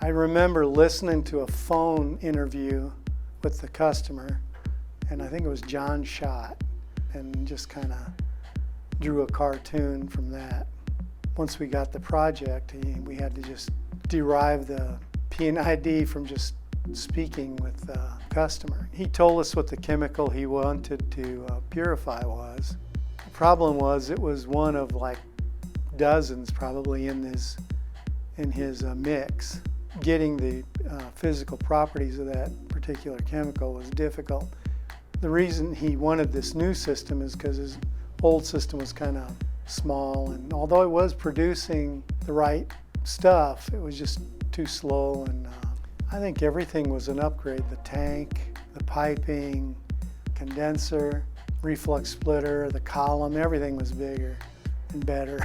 I remember listening to a phone interview with the customer, and I think it was John Schott, and just kind of drew a cartoon from that. Once we got the project, we had to just derive the P&ID from just speaking with the customer. He told us what the chemical he wanted to purify was. The problem was it was one of like dozens probably in his mix. Getting the physical properties of that particular chemical was difficult. The reason he wanted this new system is because his old system was kind of small, and although it was producing the right stuff, it was just too slow, and I think everything was an upgrade. The tank, the piping, condenser, reflux splitter, the column, everything was bigger and better.